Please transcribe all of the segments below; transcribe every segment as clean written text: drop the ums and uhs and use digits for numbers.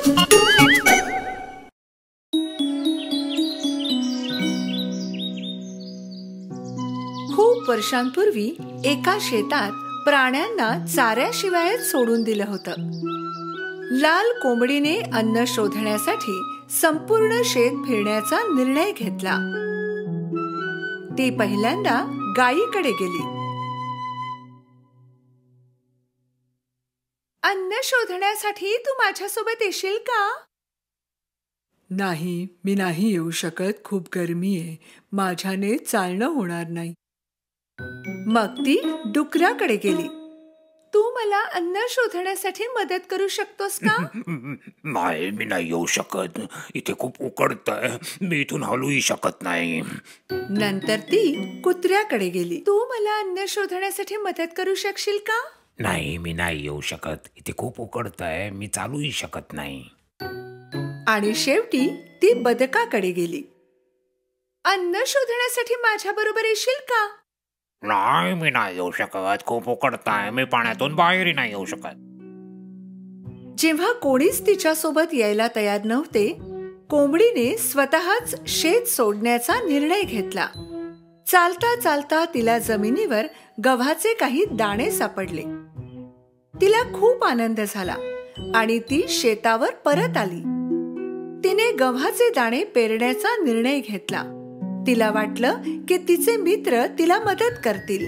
खूप वर्षांपूर्वी एका शेतात प्राण्यांना चाऱ्याशिवाय सोडून दिलं होतं. लाल कोंबडीने अन्न शोधण्यासाठी संपूर्ण शेत फिरण्याचा निर्णय घेतला. ती पहिल्यांदा गायीकडे गेली. अन्न शोधण्यासाठी तू माझ्यासोबत येशील का? नाही, मी नाही येऊ शकत. खूप गरमी आहे. माझ्याने चालणं होणार नाही. मग ती डुकराकडे गेली. तू मला अन्न शोधण्यासाठी मदत करू शकतोस का? नाही, मी नाही येऊ शकत. इथे खूप उकडतंय. मी इथून हलूही शकत नाही. नंतर ती कुत्र्याकडे गेली. तू मला अन्न शोधण्यासाठी मदत करू शकशील का? नाही, मी नाही येऊ शकत. इथे खूप उकडतंय. मी चालूही शकत नाही. आणि शेवटी ती बदकाकडे गेली. अन्न शोधण्यासाठी माझ्या बरोबर येशील का? नाही, मी नाही येऊ शकत. खूप उकडतंय. मी पाण्यातून बाहेरही नाही येऊ शकत. जेव्हा कोणीच तिच्यासोबत यायला तयार नव्हते, कोंबडीने स्वतःच शेत सोडण्याचा निर्णय घेतला. चालता चालता तिला जमिनीवर गव्हाचे काही दाणे सापडले. तिला खूप आनंद झाला आणि ती शेतावर परत आली. तिने गव्हाचे दाणे पेरण्याचा निर्णय घेतला. तिला वाटलं की तिचे मित्र तिला मदत करतील.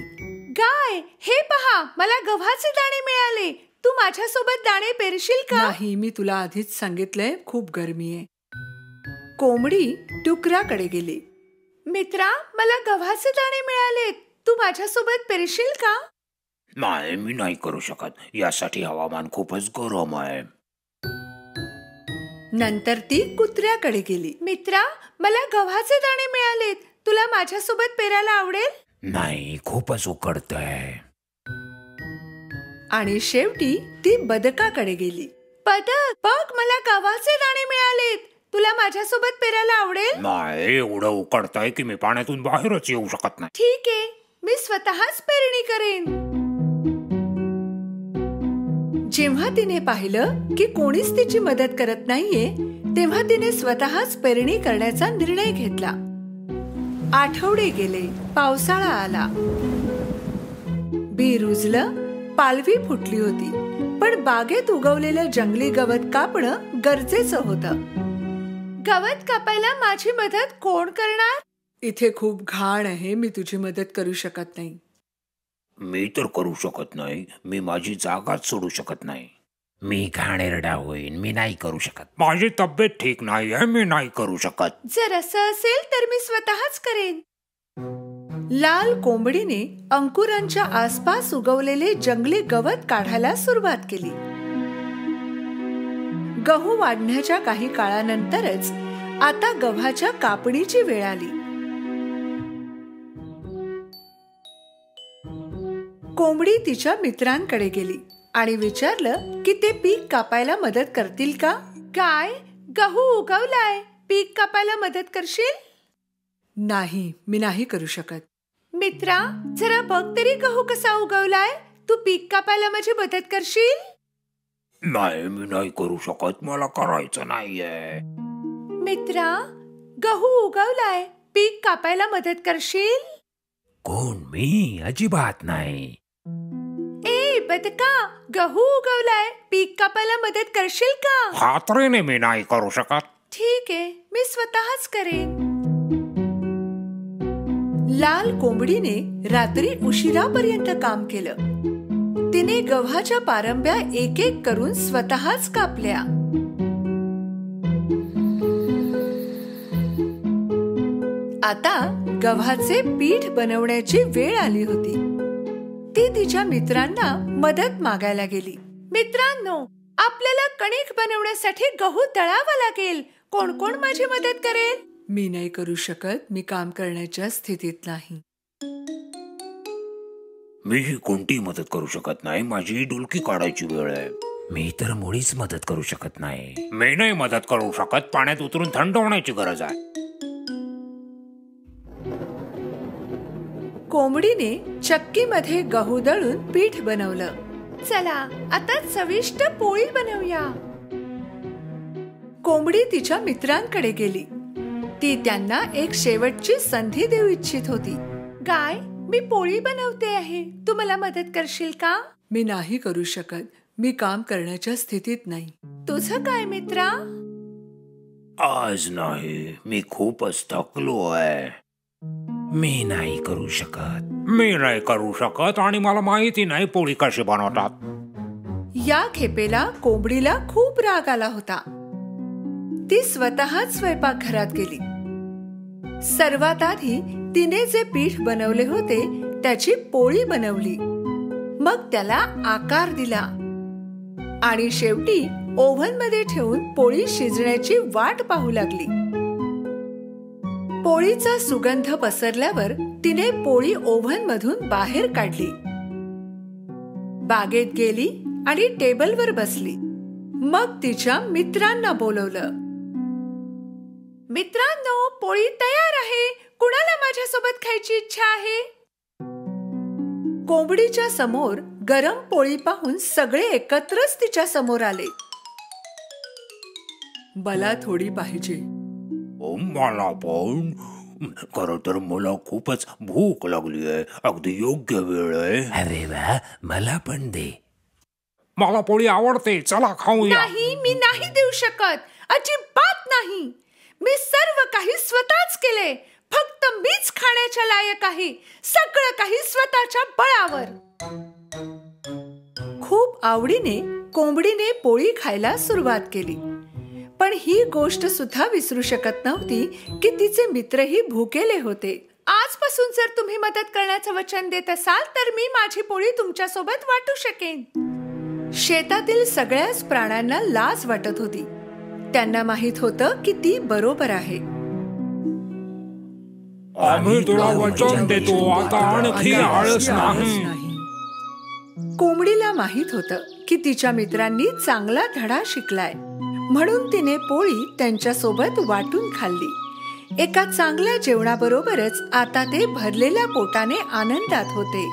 गाय, हे पहा, मला गव्हाचे दाणे मिळाले. तू माझ्यासोबत दाणे पेरशील का? नाही, मी तुला आधीच सांगितलंय, खूप गरमी आहे. कोंबडी डुकराकडे गेली. मित्रा, मला गव्हाचे दाणे मिळालेत. तू माझ्यासोबत पेरशील का? नाही, मी नाही करू शकत. यासाठी हवामान खूपच गरम आहे. नंतर ती कुत्र्याकडे गेली. मित्रा, मला गव्हाचे दाणे मिळालेत. तुला माझ्यासोबत पेरायला आवडेल? नाही, खूपच उकडतंय. आणि शेवटी ती बदकाकडे गेली. बदक, बघ, मला गव्हाचे दाणे मिळालेत. तुला माझ्यासोबत पेरायला आवडेल? नाही, एवढं उकडतंय की मी पाण्यातून बाहेरच येऊ शकत नाही. ठीक आहे, मी स्वतःच पेरणी करेन. जेव्हा तिने पाहिलं की कोणीच तिची मदत करत नाहीये, तेव्हा तिने स्वतःच पेरणी करण्याचा निर्णय घेतला. आठवडे गेले, पावसाळा आला. बी रुजलं, पालवी फुटली होती. पण बागेत उगवलेलं जंगली गवत कापणं गरजेचं होतं. गवत कापायला माझी मदत कोण करणार? इथे खूप घाण आहे. मी तुझी मदत करू शकत नाही. मी तर करू शकत नाही. मी माझी जागाच सोडू शकत नाही. मी घाणेरडा होईन. मी नाही करू शकत. माझी तब्येत ठीक नाही आहे. मी नाही करू शकत. जर असं असेल तर मी स्वतःच करेन. लाल कोंबडीने अंकुरांच्या आसपास उगवलेले जंगली गवत काढायला सुरुवात केली. गहू वाढण्याच्या काही काळानंतरच आता गव्हाच्या कापणीची वेळ आली. कोंबडी तिच्या मित्रांकडे गेली आणि विचारलं की ते पीक कापायला मदत करतील का? काय, गहू उगवलाय, पीक कापायला मदत करशील? नाही, मी नाही करू शकत. मित्रा, जरा बघ तरी गहू कसा उगवलाय. तू पीक कापायला माझी मदत करशील? नाही, मी नाही करू शकत. मला करायचं नाहीये. मित्रा, गहू उगवलाय, पीक कापायला मदत करशील? कोण? मी अजिबात नाही. ए बदका, गहू उगवलाय, पीक कापायला मदत करशील का? खात्रीने मी नाही करू शकत. ठीक आहे, मी स्वतःच करेन. लाल कोंबडीने रात्री उशिरापर्यंत काम केलं. तिने गव्हाच्या पारंब्या एक एक करून स्वतःच कापल्या. आता गव्हाचे पीठ बनवण्याची वेळ आली होती. ती तिच्या मित्रांना मदत मागायला गेली. मित्रांनो, आपल्याला कणिक बनवण्यासाठी गहू दळावा लागेल. कोण कोण माझी मदत करेल? मी नाही करू शकत. मी काम करण्याच्या स्थितीत नाही. मी कोणतीही मदत करू शकत नाही. माझी डुलकी काढायची वेळ आहे. मी तर मुळीच मदत करू शकत नाही. मी नाही मदत करू शकत. पाण्यात उतरून थंड होण्याची गरज आहे. कोंबडीने चक्कीमध्ये गहू दळून पीठ बनवलं. चला, आता चविष्ट पोळी बनवूया. कोंबडी तिच्या मित्रांकडे गेली. ती त्यांना एक शेवटची संधी देऊ इच्छित होती. गाय, मी पोळी बनवते आहे, तू मला मदत करशील का? मी नाही करू शकत. मी काम करण्याच्या स्थितीत नाही. तुझं काय मित्रा? आज नाही, मी खूपच थकलो आहे. मी नाही करू शकत आणि मला माहिती नाही पोळी कशी बनवतात. या खेपेला कोंबडीला खूप राग आला होता. ती स्वतःच स्वयंपाकघरात गेली. सर्वात आधी तिने जे पीठ बनवले होते त्याची पोळी बनवली. मग त्याला आकार दिला आणि शेवटी ओव्हन मध्ये ठेवून पोळी शिजण्याची वाट पाहू लागली. पोळीचा सुगंध पसरल्यावर तिने पोळी ओव्हन मधून बाहेर काढली. बागेत गेली आणि टेबलवर बसली. मग तिच्या मित्रांना बोलवलं. मित्रांनो, पोळी तयार आहे. कुणाला माझ्यासोबत खायची इच्छा आहे? कोंबडीच्या समोर गरम पोळी पाहून सगळे एकत्रच तिच्या समोर आले. मला थोडी पाहिजे. मला पण. खरं तर मला खूपच भूक लागली आहे. अगदी योग्य वेळ आहे. अरे वा, मला पण दे. मला पोळी आवडते, चला खाऊया. नाही, मी नाही देऊ शकत. अजिबात नाही. मी सर्व काही स्वतःच केले. फक्त मीच खाण्याच्या लायक आहे. सगळं काही स्वतःच्या बळावर. खूप आवडीने कोंबडीने पोळी खायला सुरुवात केली. पण ही गोष्ट सुद्धा विसरू शकत नव्हती की तिचे मित्रही भुकेले होते. आजपासून जर तुम्ही मदत करण्याचं वचन देत असाल तर मी माझी पोळी तुमच्या सोबत वाटू शकेन. शेतातील सगळ्याच प्राण्यांना लाज वाटत होती. त्यांना माहित होतं की ती बरोबर आहे. आम्ही तुला वचन देतो, आता आणखी आळस नाही. कोंबडीला माहित होतं की तिच्या मित्रांनी चांगला धडा शिकलाय, म्हणून तिने पोळी त्यांच्या सोबत वाटून खाल्ली. एका चांगल्या जेवणाबरोबरच आता ते भरलेल्या पोटाने आनंदात होते.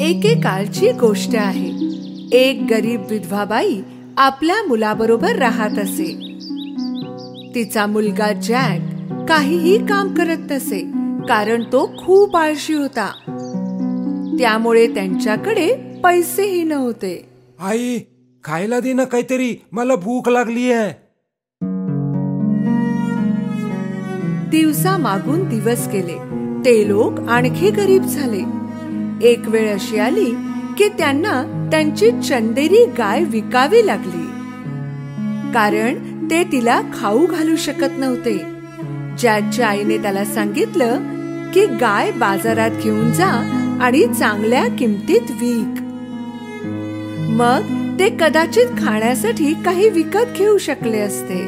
एकेकाळची गोष्ट आहे. एक गरीब विधवा बाई आपल्या मुलाबरोबर राहत असे. तिचा मुलगा जॅक काहीही काम करत नसे, कारण तो खूप आळशी होता. त्यामुळे त्यांच्याकडे पैसेही नव्हते. आई, खायला दे ना काहीतरी, मला भूक लागली आहे. दिवसा मागून दिवस गेले. ते लोक आणखी गरीब झाले. एक वेळ अशी आली की त्यांना त्यांची चंदेरी गाय विकावी लागली, कारण ते तिला खाऊ घालू शकत नव्हते. जॅकच्या आईने त्याला सांगितलं की गाय बाजारात घेऊन जा आणि चांगल्या किमतीत विक. मग ते कदाचित खाण्यासाठी काही विकत घेऊ शकले असते.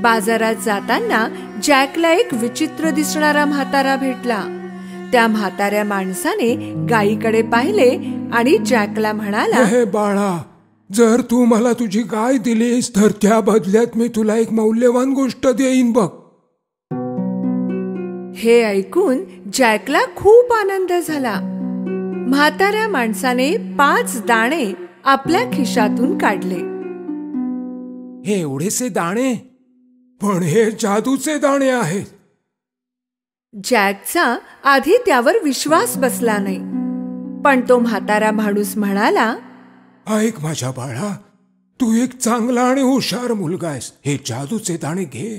बाजारात जाताना जॅकला एक विचित्र दिसणारा म्हातारा भेटला. त्या म्हाताऱ्या माणसाने गायीकडे पाहिले आणि जॅकला म्हणाला, हे बाळा, जर तू मला तुझी गाय दिलीस तर त्या बदल्यात मी तुला एक मौल्यवान गोष्ट देईन बघ. हे ऐकून जॅकला खूप आनंद झाला. म्हाताऱ्या माणसाने 5 दाणे आपल्या खिशातून काढले. हे एवढेसे दाणे? पण हे जादूचे दाणे आहेत. जॅकचा आधी त्यावर विश्वास बसला नाही, पण तो म्हातारा माणूस म्हणाला, ऐक माझ्या बाळा, तू एक चांगला आणि हुशार मुलगा आहेस. हे जादूचे दाणे घे.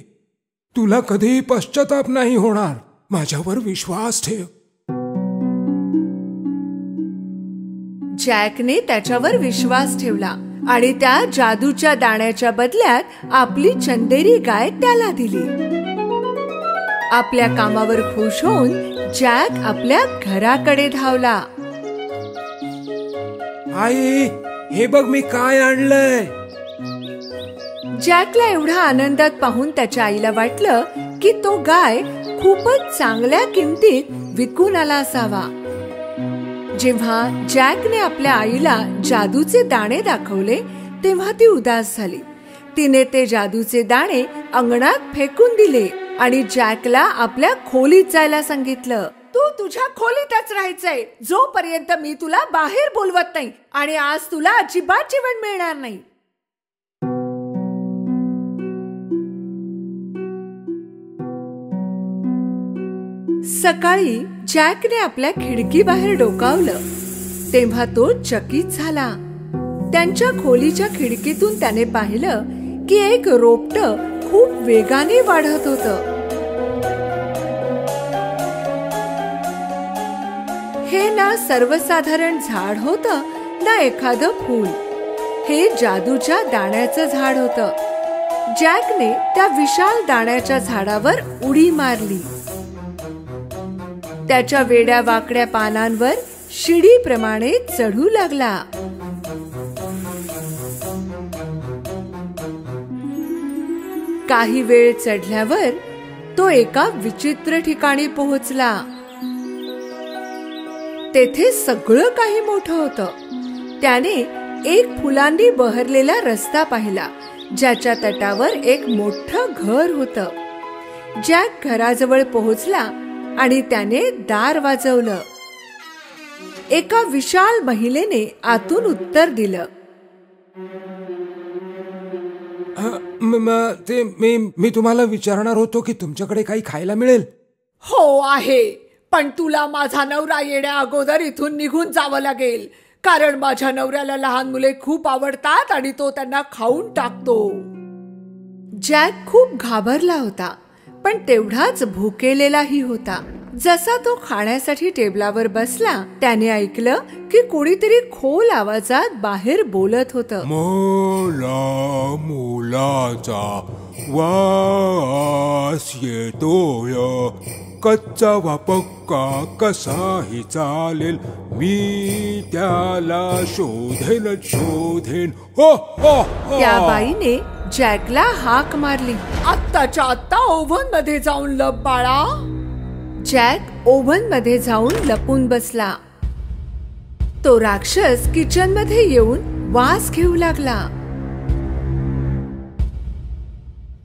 तुला कधीही पश्चाताप नाही होणार. माझ्यावर विश्वास ठेव. जॅकने त्याच्यावर विश्वास ठेवला आणि त्या जादूच्या दाण्याच्या बदल्यात आपली चंदेरी गाय त्याला दिली. आपल्या कामावर खुश होऊन जॅक आपल्या घराकडे धावला. आई, हे बघ मी काय आणलंय. जॅकला एवढा आनंदात पाहून त्याच्या आईला वाटलं की तो गाय खूपच चांगल्या किमतीत विकून आला असावा. जेव्हा जॅकने आपल्या आईला जादूचे दाणे दाखवले तेव्हा ती उदास झाली. तिने ते जादूचे दाणे अंगणात फेकून दिले आणि जॅकला आपल्या खोलीत जायला सांगितलं. तू तुझ्या खोलीतच राहायचंय जोपर्यंत मी तुला बाहेर बोलवत नाही, आणि आज तुला अजिबात जेवण मिळणार नाही. सकाळी जॅकने आपल्या खिडकी बाहेर डोकावलं तेव्हा तो चकित झाला. त्यांच्या खोलीच्या खिडकीतून त्याने पाहिलं की एक रोपटं खूप वेगाने वाढत होतं. हे ना सर्वसाधारण झाड होतं ना एखादं फूल. हे जादूच्या दाण्याचं झाड होतं. जॅकने त्या विशाल दाण्याच्या झाडावर उडी मारली. त्याच्या वेड्या वाकड्या पानांवर शिडीप्रमाणे चढू लागला. काही वेळ चढल्यावर तो एका विचित्र ठिकाणी पोहोचला. तेथे सगळं काही मोठं होतं. त्याने एक फुलांनी बहरलेला रस्ता पाहिला ज्याच्या तटावर एक मोठं घर होतं. जॅक घराजवळ पोहोचला आणि त्याने दार वाजवलं. एका विशाल महिलेने आतून उत्तर दिलं. मी तुम्हाला विचारणार होतो की तुमच्याकडे काही खायला मिळेल. हो आहे, पण तुला माझा नवरा येण्या अगोदर इथून निघून जावं लागेल, कारण माझ्या नवऱ्याला लहान मुले खूप आवडतात आणि तो त्यांना खाऊन टाकतो. जॅक खूप घाबरला होता, पण तेवढाच भुकेलेलाही होता. जसा तो खाण्यासाठी टेबलावर बसला त्याने ऐकलं की कोणीतरी खोल आवाजात बाहेर बोलत होतं. मला मुलाचा वास येतोय, कच्चा वा पक्का कसाही चालेल, मी त्याला शोधेन. हो हो. त्या बाईने जॅकला हाक मारली. आत्ताच्या आत्ता ओव्हन मध्ये जाऊन लप बाळा. जॅक ओव्हन मध्ये जाऊन लपून बसला. तो राक्षस किचन मध्ये येऊन वास घेऊ लागला.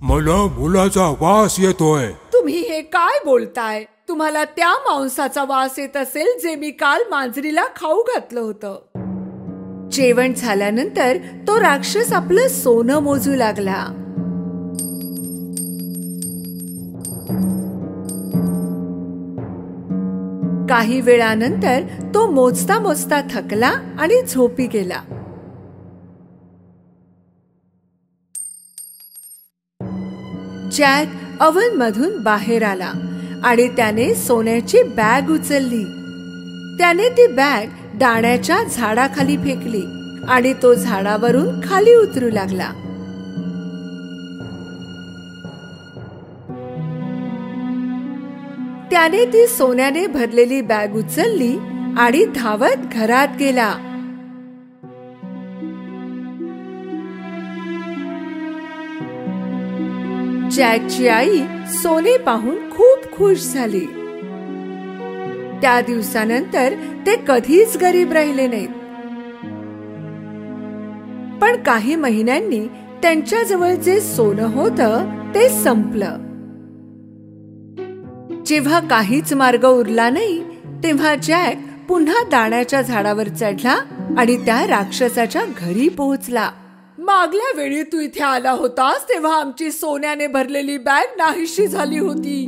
मला मुलाचा वास येतोय. तुम्ही हे काय बोलताय? तुम्हाला त्या मांसाचा वास येत असेल जे मी काल मांजरीला खाऊ घातलं होतं. जेवण झाल्यानंतर तो राक्षस आपलं सोनं मोजू लागला. काही वेळानंतर तो मोजता मोजता थकला आणि झोपी गेला. जॅक ओव्हन मधून बाहेर आला आणि त्याने सोन्याची बॅग उचलली. त्याने ती बॅग दाण्याच्या झाडाखाली फेकली आणि तो झाडावरून खाली उतरू लागला. त्याने ती सोन्याने भरलेली बॅग उचलली आणि धावत घरात गेला. जॅकची आई सोने पाहून खूप खुश झाली. त्या दिवसानंतर ते कधीच गरीब राहिले नाहीत. पण काही महिन्यांनी त्यांच्याजवळ जे सोनं होतं ते संपलं. जेव्हा काहीच मार्ग उरला नाही तेव्हा जॅक पुन्हा दाण्याच्या झाडावर चढला आणि त्या राक्षसाच्या घरी पोहोचला. मागल्या वेळी तू इथे आला होतास तेव्हा आमची सोन्याने भरलेली बॅग नाहीशी झाली होती.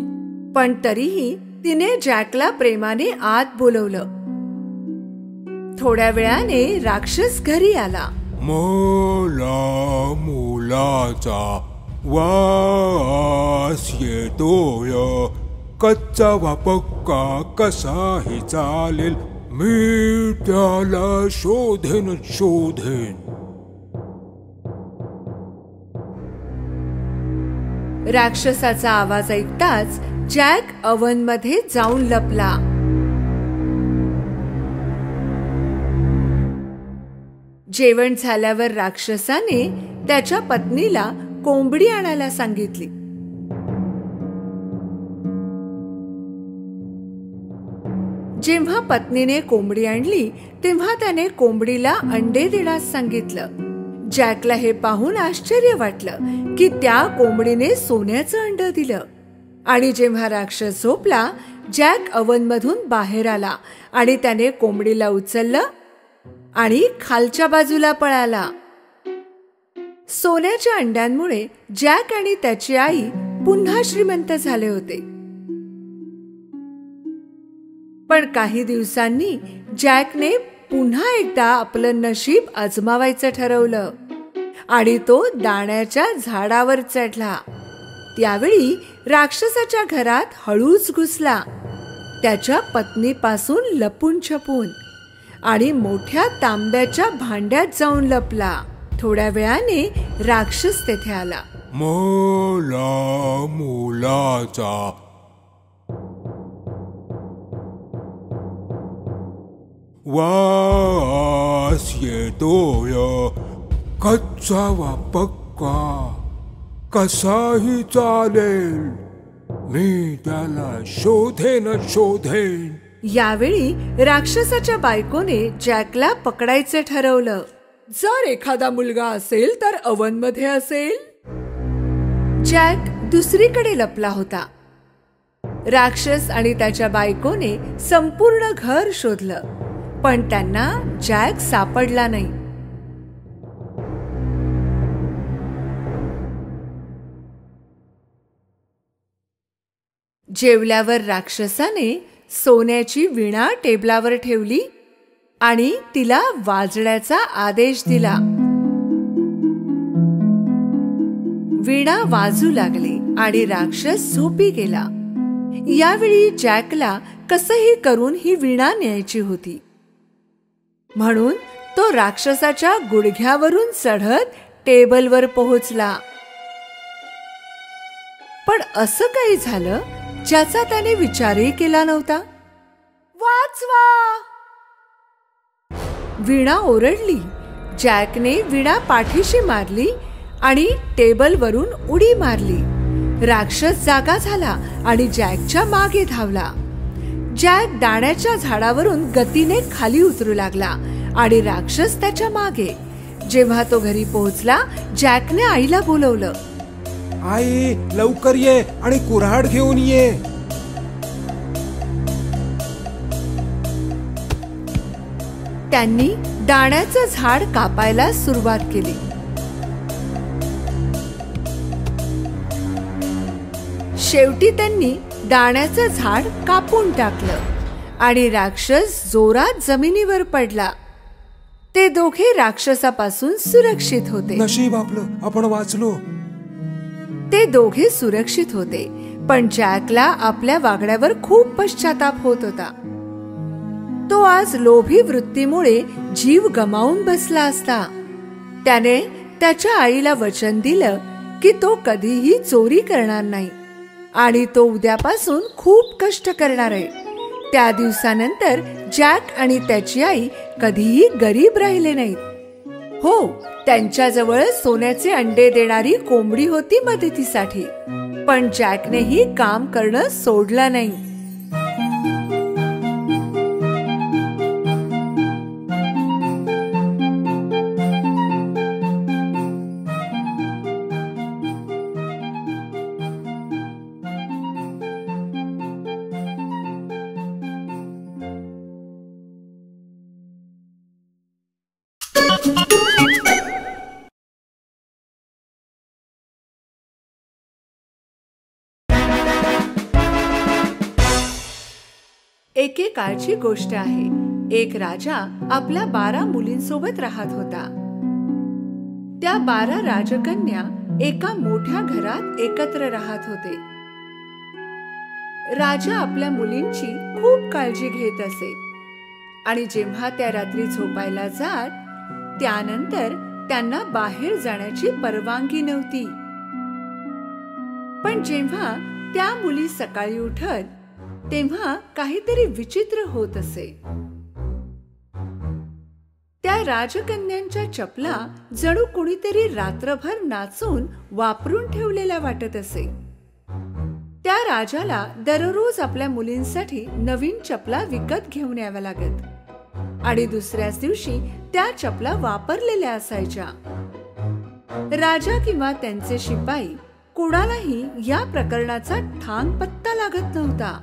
पण तरीही तिने जॅकला प्रेमाने आत बोलवलं. थोड्या वेळाने राक्षस घरी आला. मला मुलाचा वास येतोय, कच्चा वा पक्का कसाही चालेल, मी त्याला शोधेन. राक्षसाचा आवाज ऐकताच जॅक ओव्हन मध्ये जाऊन लपला. जेवण झाल्यावर राक्षसाने त्याच्या पत्नीला कोंबडी आणायला सांगितली. जेव्हा पत्नीने कोंबडी आणली तेव्हा त्याने कोंबडीला अंडे देण्यास सांगितलं. जॅकला हे पाहून आश्चर्य वाटलं की त्या कोंबडीने सोन्याचं अंड दिलं. आणि जेव्हा राक्षस झोपला, जॅक अवनमधून बाहेर आला आणि त्याने कोंबडीला उचललं आणि खालच्या बाजूला पळाला. सोन्याच्या अंड्यांमुळे जॅक आणि त्याची आई पुन्हा श्रीमंत झाले होते. पण काही दिवसांनी जॅकने पुन्हा एकदा आपलं नशीब आजमावायचं ठरवलं आणि तो दाण्याच्या झाडावर चढला. त्यावेळी राक्षसाच्या घरात हळूच घुसला, त्याच्या पत्नीपासून लपून छपून, आणि मोठ्या तांब्याच्या भांड्यात जाऊन लपला. थोड्या वेळाने राक्षस तेथे आला. मला मुलाचा वास येतोय, कच्चा वा पक्का कसाही चालेल, मी त्याला शोधेन. यावेळी राक्षसाच्या बायकोने जॅकला पकडायचं ठरवलं. जर एखादा मुलगा असेल तर अवनमध्ये असेल. जॅक दुसरीकडे लपला होता. राक्षस आणि त्याच्या बायकोने संपूर्ण घर शोधलं, पण त्यांना जॅक सापडला नाही. जेवल्यावर राक्षसाने सोन्याची वीणा टेबलावर ठेवली आणि तिला वाजण्याचा आदेश दिला. वीणा वाजू लागली आणि राक्षस झोपी गेला. यावेळी जॅकला कसंही करून ही वीणा न्यायची होती, म्हणून तो राक्षसाच्या गुडघ्यावरून चढत टेबलवर पोहोचला. पण असं काही झालं ज्याचा त्याने विचारही केला नव्हता. वाचवा! वीणा ओरडली. जॅकने वीणा पाठीशी मारली आणि टेबलवरून उडी मारली. राक्षस जागा झाला आणि जॅकच्या मागे धावला. जॅक दाण्याच्या झाडावरून गतीने खाली उतरू लागला आणि राक्षस त्याच्या मागे. जेव्हा तो घरी पोहोचला, जॅकने आईला बोलवलं. आई, लवकर ये आणि कुऱ्हाड घेऊन ये. त्यांनी दाण्याचं झाड कापायला सुरुवात केली. शेवटी त्यांनी दाण्याचं झाड कापून टाकलं आणि राक्षस जोरात जमिनीवर पडला. ते दोघे राक्षसापासून सुरक्षित होते. नशीब आपलं, आपण वाचलो. ते दोघे सुरक्षित होते, पण जॅकला आपल्या वागण्यावर खूप पश्चाताप होत होता. तो आज लोभी वृत्तीमुळे जीव गमावून बसला असता. त्याने त्याच्या आईला वचन दिलं की तो कधीही चोरी करणार नाही आणि तो उद्यापासून खूप कष्ट करणार आहे. त्या दिवसानंतर जॅक आणि त्याची आई कधीही गरीब राहिले नाहीत. हो, त्यांच्याजवळ सोन्याचे अंडे देणारी कोंबडी होती मदतीसाठी, पण जॅकनेही काम करणं सोडलं नाही. एकेकाळची गोष्ट आहे. एक राजा आपल्या 12 मुलींसोबत राहत होता. त्या 12 राजकन्या एका मोठ्या घरात एकत्र राहत होते. राजा आपल्या मुलींची खूप काळजी घेत असे आणि जेव्हा त्या रात्री झोपायला जात, त्यानंतर त्यांना बाहेर जाण्याची परवानगी नव्हती. पण जेव्हा त्या मुली सकाळी उठत तेव्हा काहीतरी विचित्र होत असे. त्या राजकन्यांच्या चपला जणू कोणीतरी रात्रभर नाचून वापरून ठेवलेल्या वाटत असे. त्या राजाला दररोज आपल्या मुलींसाठी नवीन चपला विकत घेऊन याव्या लागत आणि दुसऱ्याच दिवशी त्या चपला वापरलेल्या असायच्या. राजा किंवा त्यांचे शिपाई कोणालाही या प्रकरणाचा ठाम पत्ता लागत नव्हता.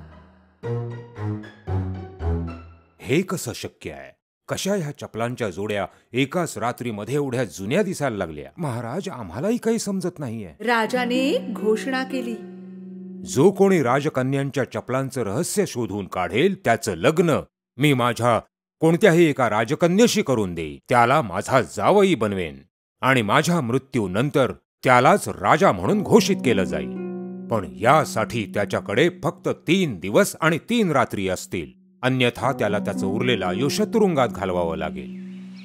हे कसं शक्य आहे? कशा ह्या चपलांच्या जोड्या एकाच रात्रीमध्ये एवढ्या जुन्या दिसायला लागल्या? महाराज, आम्हालाही काही समजत नाहीये. राजाने एक घोषणा केली. जो कोणी राजकन्यांच्या चपलांचं रहस्य शोधून काढेल त्याचं लग्न मी माझ्या कोणत्याही एका राजकन्येशी करून देईन. त्याला माझा जावई बनवेन आणि माझ्या मृत्यूनंतर त्यालाच राजा म्हणून घोषित केलं जाईल. पण यासाठी त्याच्याकडे फक्त 3 दिवस आणि 3 रात्री असतील. अन्यथा त्याला त्याचं उरलेलं आयुष्य तुरुंगात घालवावं लागेल.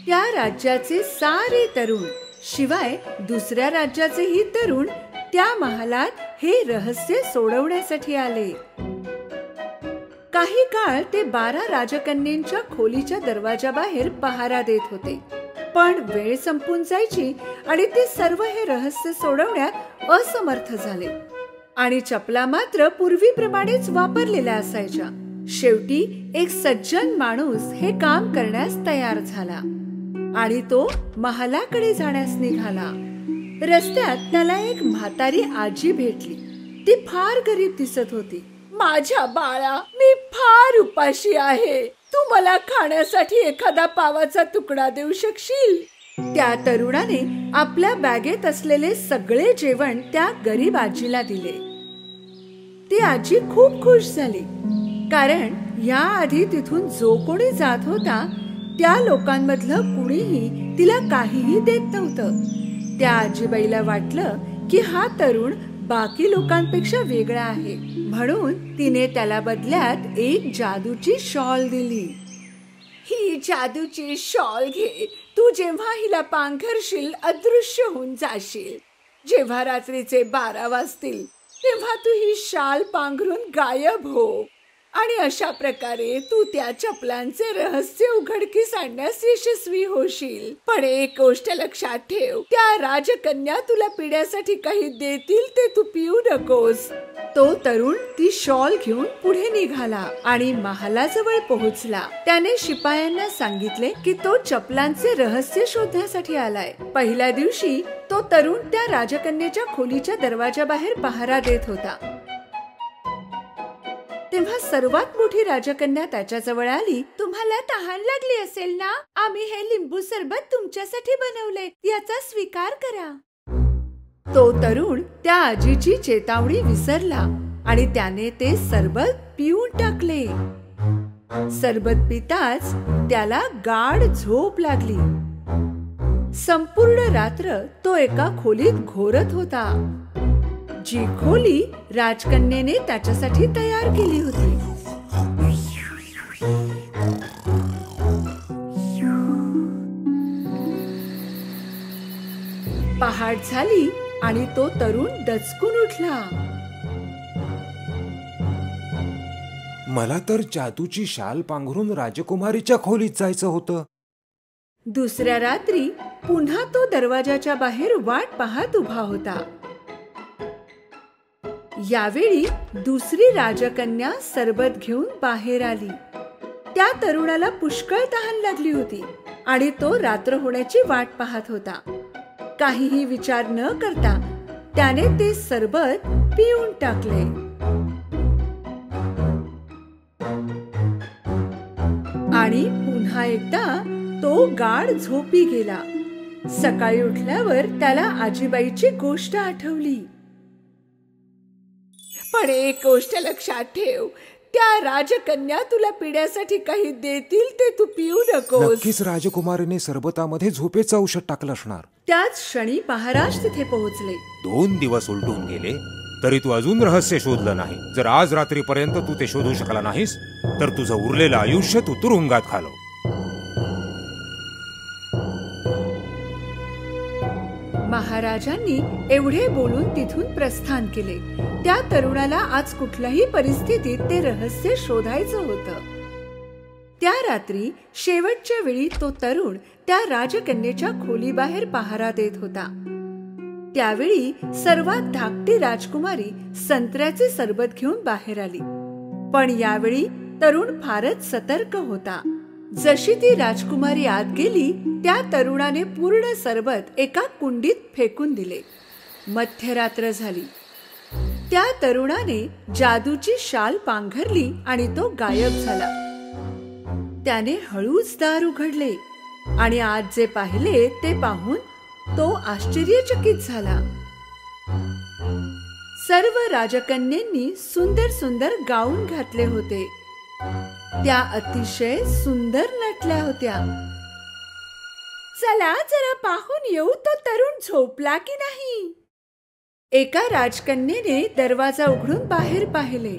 त्या राज्याचे सारे तरुण, शिवाय दुसऱ्या राज्याचेही तरुण त्या महालात हे रहस्य सोडवण्यासाठी आले. काही काळ ते 12 राजकन्यांच्या खोलीच्या दरवाजाबाहेर पहारा देत होते. पण वेळ संपून जायची आणि ते सर्व हे रहस्य सोडवण्यात असमर्थ झाले आणि चपला मात्र पूर्वीप्रमाणेच वापरलेल्या असायच्या. शेवटी एक सज्जन माणूस हे काम करण्यास तयार झाला आणि तो महालाकडे जाण्यास निघाला. रस्त्यात त्याला एक म्हातारी आजी भेटली. ती फार गरीब दिसत होती. माझ्या बाळा, मी फार उपाशी आहे. तू मला खाण्यासाठी एखादा पावाचा तुकडा देऊ शकशील? त्या तरुणाने आपल्या बॅगेत असलेले सगळे जेवण त्या गरीब आजीला दिले. ती आजी खूप खुश झाली, कारण या आधी तिथून जो कोणी जात होता त्या लोकांमधलं कुणीही तिला काहीही देत नव्हतं. त्या आजीबाईला वाटलं की हा तरुण बाकी लोकांपेक्षा वेगळा आहे, म्हणून तिने त्याला बदल्यात एक जादूची शॉल दिली. ही जादूची शॉल घे. तू जेव्हा हिला पांघरशील अदृश्य होऊन जाशील. जेव्हा रात्रीचे 12 वाजतील तेव्हा तू ही शाल पांघरून गायब हो आणि अशा प्रकारे तू त्या चपलांचे रहस्य उघडकीस आणण्यास यशस्वी होशील. पण एक गोष्ट लक्षात ठेव, त्या राजकन्या तुला पिण्यासाठी काही देतील ते तू पिऊ नकोस. तो तरुण ती शॉल घेऊन पुढे निघाला आणि महालाजवळ पोहोचला. त्याने शिपायांना सांगितले की तो चपलांचे रहस्य शोधण्यासाठी आलाय. पहिल्या दिवशी तो तरुण त्या राजकन्येच्या खोलीच्या दरवाजाबाहेर पहारा देत होता. तेव्हा सर्वात मोठी राजकन्या त्याच्याजवळ आली. तुम्हाला तहान लागली असेल ना? आम्ही हे लिंबू सरबत तुमच्यासाठी बनवले, याचा स्वीकार करा. तो तरुण त्या आजीची चेतावणी विसरला आणि त्याने ते सरबत पिऊन टाकले. सरबत पिताच त्याला गाढ झोप लागली. संपूर्ण रात्र तो एका खोलीत घोरत होता, जी खोली राजकन्येने त्याच्यासाठी तयार केली होती. पहाट झाली आणि तो तरुण दचकून उठला. मला तर जादूची शाल पांघरून राजकुमारीच्या खोलीत जायचं होतं. दुसऱ्या रात्री पुन्हा तो दरवाजाच्या बाहेर वाट पाहत उभा होता. यावेळी दुसरी राजकन्या सरबत घेऊन बाहेर आली. त्या तरुणाला पुष्कळ तहान लागली होती आणि तो रात्र होण्याची वाट पाहत होता. काहीही विचार न करता त्याने ते सरबत पिऊन टाकले. आणि पुन्हा एकदा तो गाढ झोपी गेला. सकाळी उठल्यावर त्याला आजीबाईची गोष्ट आठवली. पण एक गोष्ट लक्षात ठेव, त्या राजकन्या तुला पिण्यासाठी काही देतील ते तू पिऊ नकोस. नक्कीच राजकुमारीने सरबतामध्ये झोपेचं औषध टाकलं असणार. त्याच क्षणी महाराज तिथे पोहोचले. 2 दिवस उलटून गेले तरी तू अजून रहस्य शोधलं नाही. जर आज रात्रीपर्यंत तू ते शोधू शकला नाहीस तर तुझं उरलेलं आयुष्य तू तुरुंगात घालव. महाराजांनी एवढे बोलून तिथून प्रस्थान केले. त्या तरुणाला आज कुठल्याही परिस्थितीत ते रहस्य शोधायचं होतं. त्या रात्री शेवटच्या वेळी तो तरुण त्या राजकन्येच्या खोलीबाहेर पहारा देत होता. त्यावेळी सर्वात धाकटी राजकुमारी संत्र्याचे सरबत घेऊन बाहेर आली. पण यावेळी तरुण फारच सतर्क होता. जशी ती राजकुमारी आत गेली, त्या तरुणाने पूर्ण सरबत एका कुंडीत फेकून दिले. मध्यरात्र झाली. त्या तरुणाने जादूची शाल पांघरली आणि तो गायब झाला. त्याने हळूच दार उघडले आणि आज जे पाहिले ते पाहून तो आश्चर्यचकित झाला. सर्व राजकन्यांनी सुंदर सुंदर गाऊन घातले होते. त्या अतिशय सुंदर नटल्या होत्या. चला जरा पाहून येऊ, तो तरुण झोपला की नाही. एका राजकन्येने दरवाजा उघडून बाहेर पाहिले